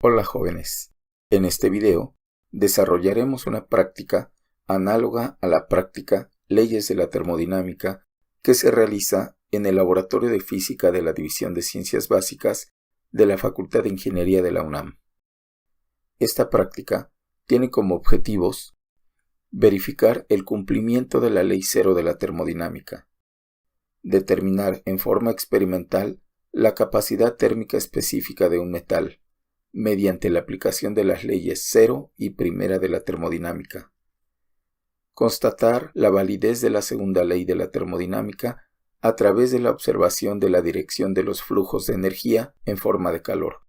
Hola jóvenes, en este video desarrollaremos una práctica análoga a la práctica Leyes de la Termodinámica que se realiza en el Laboratorio de Física de la División de Ciencias Básicas de la Facultad de Ingeniería de la UNAM. Esta práctica tiene como objetivos verificar el cumplimiento de la Ley Cero de la termodinámica, determinar en forma experimental la capacidad térmica específica de un metal, mediante la aplicación de las leyes cero y primera de la termodinámica. Constatar la validez de la segunda ley de la termodinámica a través de la observación de la dirección de los flujos de energía en forma de calor.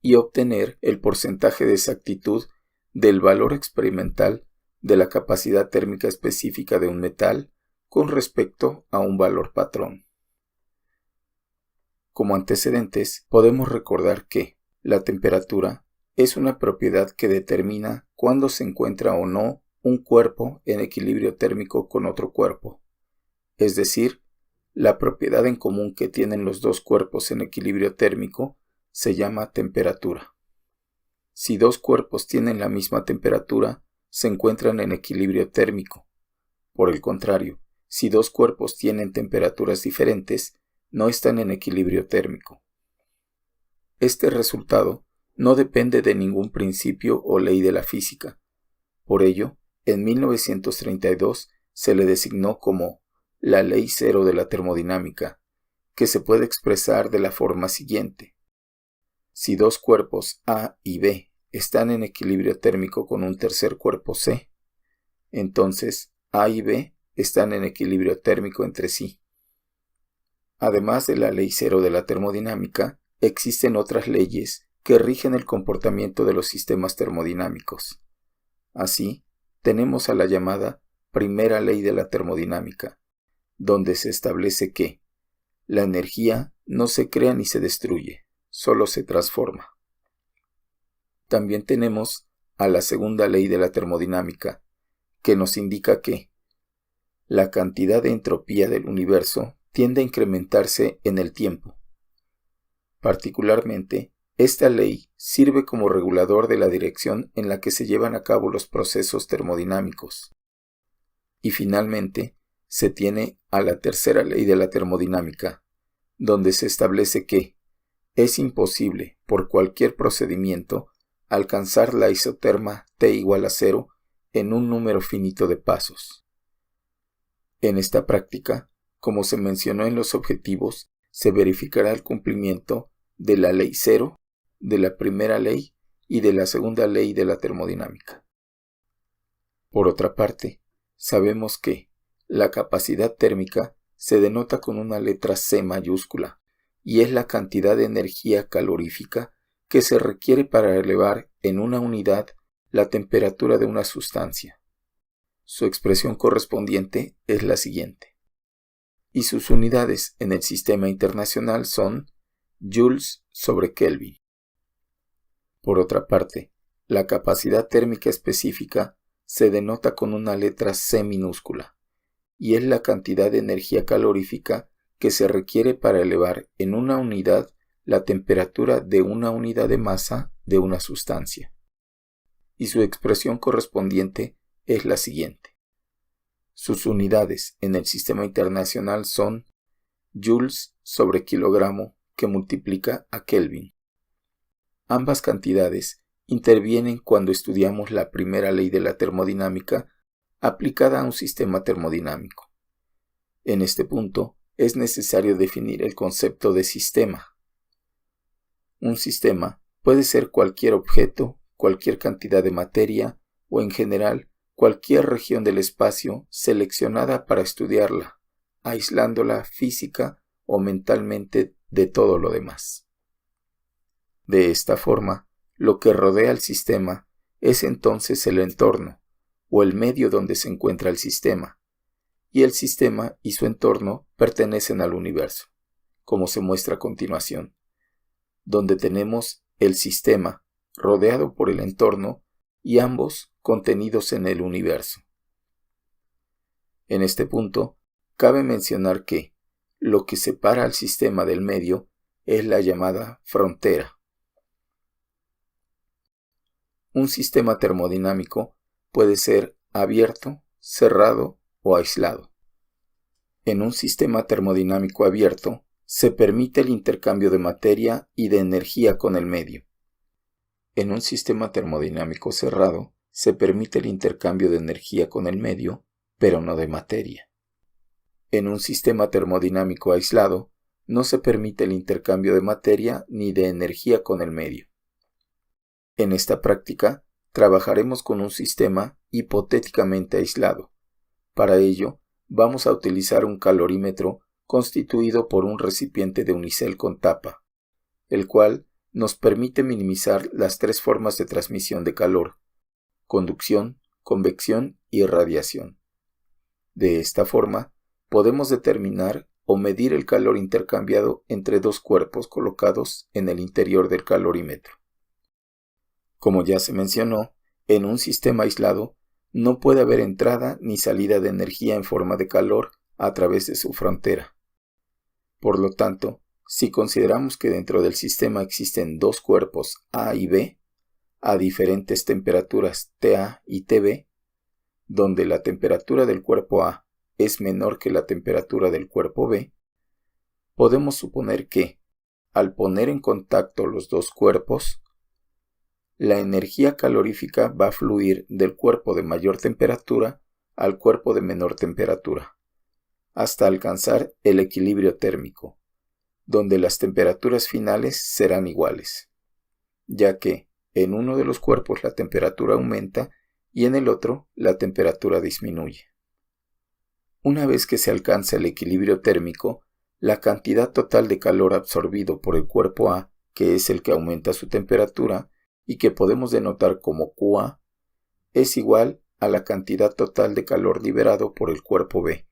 Y obtener el porcentaje de exactitud del valor experimental de la capacidad térmica específica de un metal con respecto a un valor patrón. Como antecedentes, podemos recordar que la temperatura es una propiedad que determina cuándo se encuentra o no un cuerpo en equilibrio térmico con otro cuerpo, es decir, la propiedad en común que tienen los dos cuerpos en equilibrio térmico se llama temperatura. Si dos cuerpos tienen la misma temperatura, se encuentran en equilibrio térmico. Por el contrario, si dos cuerpos tienen temperaturas diferentes, no están en equilibrio térmico. Este resultado no depende de ningún principio o ley de la física. Por ello, en 1932 se le designó como la Ley Cero de la termodinámica, que se puede expresar de la forma siguiente. Si dos cuerpos A y B están en equilibrio térmico con un tercer cuerpo C, entonces A y B están en equilibrio térmico entre sí. Además de la Ley Cero de la termodinámica, existen otras leyes que rigen el comportamiento de los sistemas termodinámicos. Así, tenemos a la llamada Primera Ley de la Termodinámica, donde se establece que la energía no se crea ni se destruye, solo se transforma. También tenemos a la Segunda Ley de la Termodinámica, que nos indica que la cantidad de entropía del universo tiende a incrementarse en el tiempo. Particularmente, esta ley sirve como regulador de la dirección en la que se llevan a cabo los procesos termodinámicos. Y finalmente, se tiene a la Tercera Ley de la Termodinámica, donde se establece que es imposible, por cualquier procedimiento, alcanzar la isoterma T igual a 0 en un número finito de pasos. En esta práctica, como se mencionó en los objetivos, se verificará el cumplimiento de la Ley Cero, de la Primera Ley y de la Segunda Ley de la termodinámica. Por otra parte, sabemos que la capacidad térmica se denota con una letra C mayúscula y es la cantidad de energía calorífica que se requiere para elevar en una unidad la temperatura de una sustancia. Su expresión correspondiente es la siguiente. Y sus unidades en el sistema internacional son joules sobre Kelvin. Por otra parte, la capacidad térmica específica se denota con una letra C minúscula y es la cantidad de energía calorífica que se requiere para elevar en una unidad la temperatura de una unidad de masa de una sustancia. Y su expresión correspondiente es la siguiente. Sus unidades en el sistema internacional son joules sobre kilogramo que multiplica a Kelvin. Ambas cantidades intervienen cuando estudiamos la primera ley de la termodinámica aplicada a un sistema termodinámico. En este punto es necesario definir el concepto de sistema. Un sistema puede ser cualquier objeto, cualquier cantidad de materia o en general cualquier región del espacio seleccionada para estudiarla, aislándola física o mentalmente de todo lo demás. De esta forma, lo que rodea al sistema es entonces el entorno, o el medio donde se encuentra el sistema, y el sistema y su entorno pertenecen al universo, como se muestra a continuación, donde tenemos el sistema rodeado por el entorno y ambos contenidos en el universo. En este punto, cabe mencionar que lo que separa al sistema del medio es la llamada frontera. Un sistema termodinámico puede ser abierto, cerrado o aislado. En un sistema termodinámico abierto, se permite el intercambio de materia y de energía con el medio. En un sistema termodinámico cerrado, se permite el intercambio de energía con el medio, pero no de materia. En un sistema termodinámico aislado, no se permite el intercambio de materia ni de energía con el medio. En esta práctica, trabajaremos con un sistema hipotéticamente aislado. Para ello, vamos a utilizar un calorímetro constituido por un recipiente de unicel con tapa, el cual nos permite minimizar las tres formas de transmisión de calor: conducción, convección y radiación. De esta forma, podemos determinar o medir el calor intercambiado entre dos cuerpos colocados en el interior del calorímetro. Como ya se mencionó, en un sistema aislado no puede haber entrada ni salida de energía en forma de calor a través de su frontera. Por lo tanto, si consideramos que dentro del sistema existen dos cuerpos A y B, a diferentes temperaturas TA y TB, donde la temperatura del cuerpo A es menor que la temperatura del cuerpo B, podemos suponer que, al poner en contacto los dos cuerpos, la energía calorífica va a fluir del cuerpo de mayor temperatura al cuerpo de menor temperatura, hasta alcanzar el equilibrio térmico, donde las temperaturas finales serán iguales, ya que en uno de los cuerpos la temperatura aumenta y en el otro la temperatura disminuye. Una vez que se alcanza el equilibrio térmico, la cantidad total de calor absorbido por el cuerpo A, que es el que aumenta su temperatura y que podemos denotar como QA, es igual a la cantidad total de calor liberado por el cuerpo B,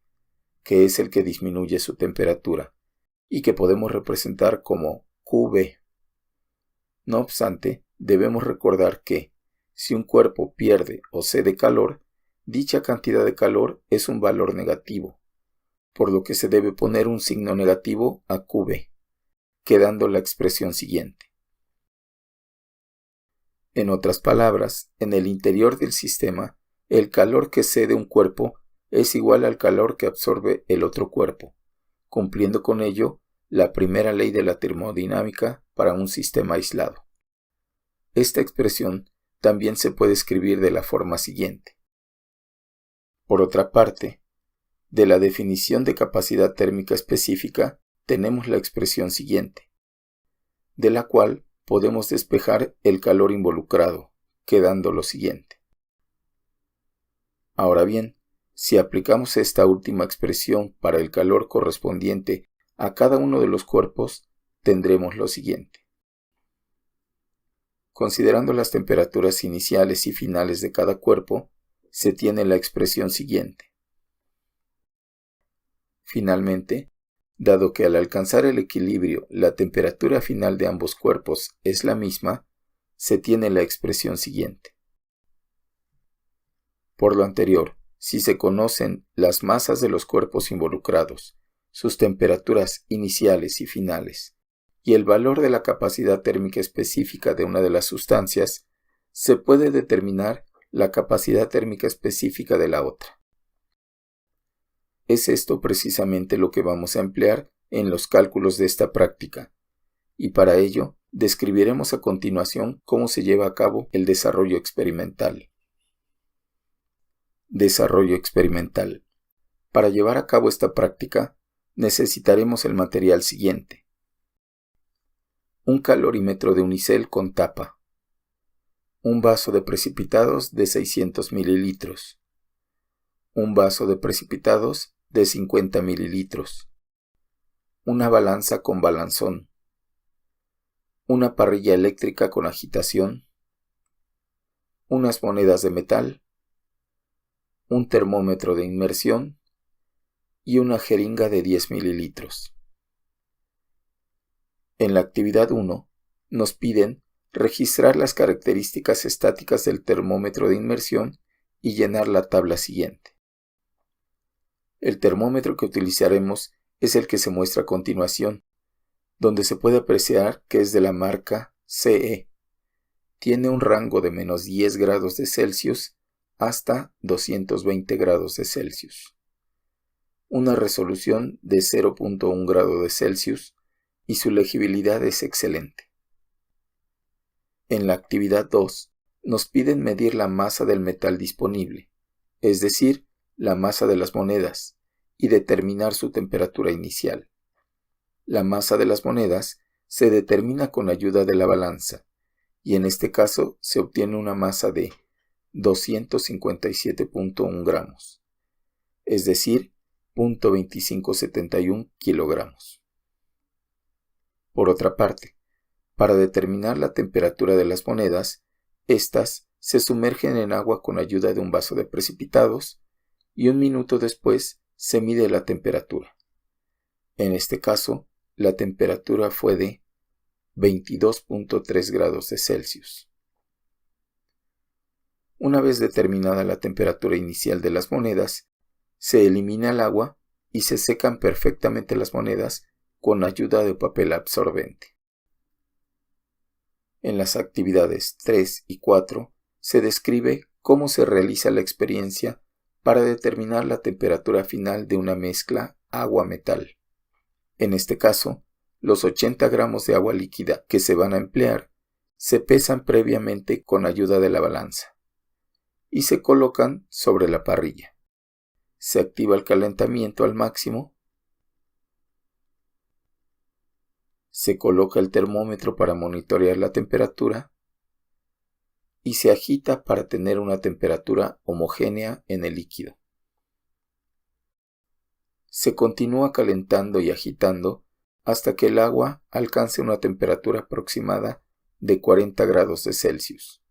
que es el que disminuye su temperatura, y que podemos representar como QB. No obstante, debemos recordar que, si un cuerpo pierde o cede calor, dicha cantidad de calor es un valor negativo, por lo que se debe poner un signo negativo a QB, quedando la expresión siguiente. En otras palabras, en el interior del sistema, el calor que cede un cuerpo es igual al calor que absorbe el otro cuerpo, cumpliendo con ello la primera ley de la termodinámica para un sistema aislado. Esta expresión también se puede escribir de la forma siguiente. Por otra parte, de la definición de capacidad térmica específica tenemos la expresión siguiente, de la cual podemos despejar el calor involucrado, quedando lo siguiente. Ahora bien, si aplicamos esta última expresión para el calor correspondiente a cada uno de los cuerpos, tendremos lo siguiente. Considerando las temperaturas iniciales y finales de cada cuerpo, se tiene la expresión siguiente. Finalmente, dado que al alcanzar el equilibrio la temperatura final de ambos cuerpos es la misma, se tiene la expresión siguiente. Por lo anterior, si se conocen las masas de los cuerpos involucrados, sus temperaturas iniciales y finales, y el valor de la capacidad térmica específica de una de las sustancias, se puede determinar la capacidad térmica específica de la otra. Es esto precisamente lo que vamos a emplear en los cálculos de esta práctica, y para ello describiremos a continuación cómo se lleva a cabo el desarrollo experimental. Desarrollo experimental. Para llevar a cabo esta práctica, necesitaremos el material siguiente: un calorímetro de unicel con tapa, un vaso de precipitados de 600 mililitros, un vaso de precipitados de 50 mililitros, una balanza con balanzón, una parrilla eléctrica con agitación, unas monedas de metal, un termómetro de inmersión y una jeringa de 10 mililitros. En la actividad 1 nos piden registrar las características estáticas del termómetro de inmersión y llenar la tabla siguiente. El termómetro que utilizaremos es el que se muestra a continuación, donde se puede apreciar que es de la marca CE, tiene un rango de menos 10 grados de Celsius hasta 220 grados de Celsius, una resolución de 0.1 grado de Celsius y su legibilidad es excelente. En la actividad 2, nos piden medir la masa del metal disponible, es decir, la masa de las monedas, y determinar su temperatura inicial. La masa de las monedas se determina con ayuda de la balanza, y en este caso se obtiene una masa de 257.1 gramos, es decir, 0.2571 kilogramos. Por otra parte, para determinar la temperatura de las monedas, estas se sumergen en agua con ayuda de un vaso de precipitados y un minuto después se mide la temperatura. En este caso, la temperatura fue de 22.3 grados de Celsius. Una vez determinada la temperatura inicial de las monedas, se elimina el agua y se secan perfectamente las monedas con ayuda de papel absorbente. En las actividades 3 y 4 se describe cómo se realiza la experiencia para determinar la temperatura final de una mezcla agua-metal. En este caso, los 80 gramos de agua líquida que se van a emplear se pesan previamente con ayuda de la balanza y se colocan sobre la parrilla. Se activa el calentamiento al máximo. Se coloca el termómetro para monitorear la temperatura y se agita para tener una temperatura homogénea en el líquido. Se continúa calentando y agitando hasta que el agua alcance una temperatura aproximada de 40 grados de Celsius.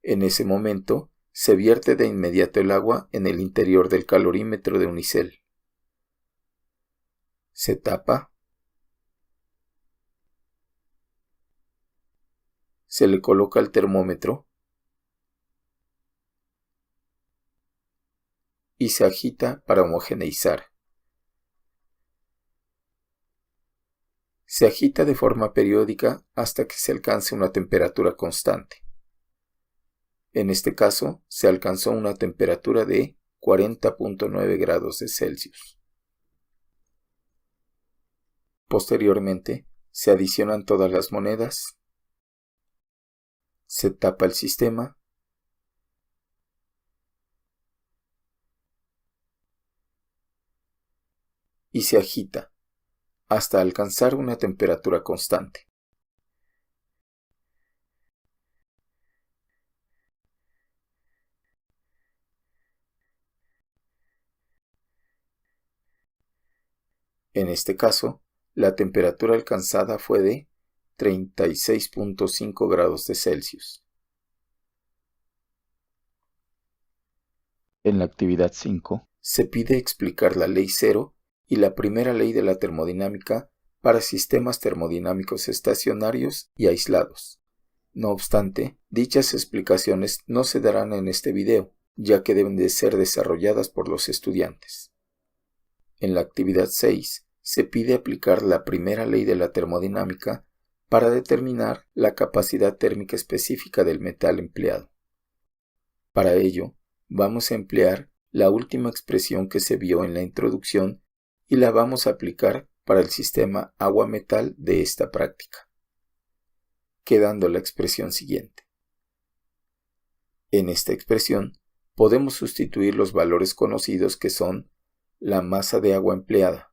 En ese momento, se vierte de inmediato el agua en el interior del calorímetro de unicel. Se tapa. Se le coloca el termómetro y se agita para homogeneizar. Se agita de forma periódica hasta que se alcance una temperatura constante. En este caso, se alcanzó una temperatura de 40.9 grados de Celsius. Posteriormente, se adicionan todas las monedas. Se tapa el sistema y se agita hasta alcanzar una temperatura constante. En este caso, la temperatura alcanzada fue de 36.5 grados de Celsius. En la actividad 5, se pide explicar la ley 0 y la primera ley de la termodinámica para sistemas termodinámicos estacionarios y aislados. No obstante, dichas explicaciones no se darán en este video, ya que deben de ser desarrolladas por los estudiantes. En la actividad 6, se pide aplicar la primera ley de la termodinámica para determinar la capacidad térmica específica del metal empleado. Para ello, vamos a emplear la última expresión que se vio en la introducción y la vamos a aplicar para el sistema agua-metal de esta práctica, quedando la expresión siguiente. En esta expresión podemos sustituir los valores conocidos que son la masa de agua empleada,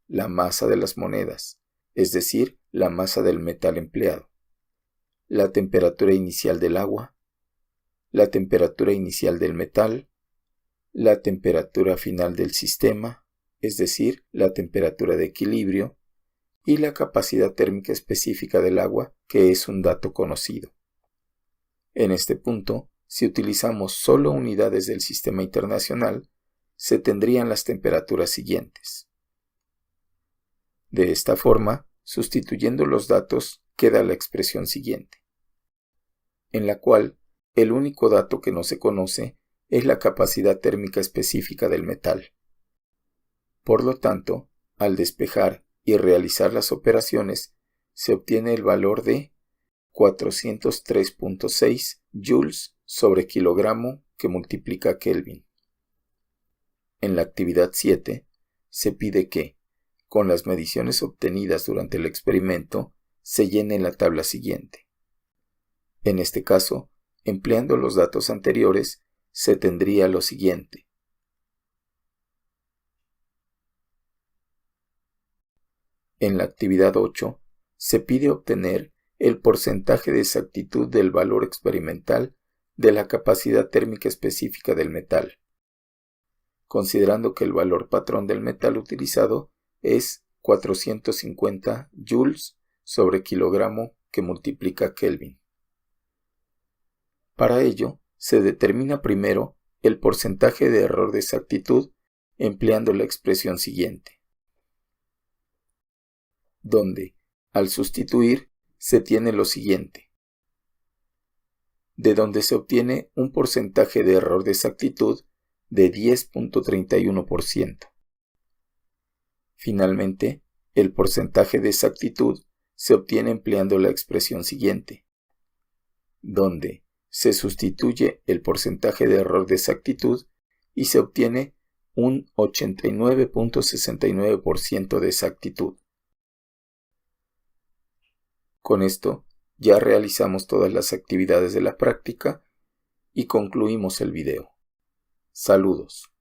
la masa de las monedas, es decir, la masa del metal empleado, la temperatura inicial del agua, la temperatura inicial del metal, la temperatura final del sistema, es decir, la temperatura de equilibrio, y la capacidad térmica específica del agua, que es un dato conocido. En este punto, si utilizamos solo unidades del sistema internacional, se tendrían las temperaturas siguientes. De esta forma, sustituyendo los datos, queda la expresión siguiente, en la cual el único dato que no se conoce es la capacidad térmica específica del metal. Por lo tanto, al despejar y realizar las operaciones, se obtiene el valor de 403.6 joules sobre kilogramo que multiplica Kelvin. En la actividad 7, se pide que, con las mediciones obtenidas durante el experimento, se llene la tabla siguiente. En este caso, empleando los datos anteriores, se tendría lo siguiente. En la actividad 8, se pide obtener el porcentaje de exactitud del valor experimental de la capacidad térmica específica del metal, considerando que el valor patrón del metal utilizado es 450 joules sobre kilogramo que multiplica Kelvin. Para ello, se determina primero el porcentaje de error de exactitud empleando la expresión siguiente, donde, al sustituir, se tiene lo siguiente, de donde se obtiene un porcentaje de error de exactitud de 10.31%. Finalmente, el porcentaje de exactitud se obtiene empleando la expresión siguiente, donde se sustituye el porcentaje de error de exactitud y se obtiene un 89.69% de exactitud. Con esto, ya realizamos todas las actividades de la práctica y concluimos el video. Saludos.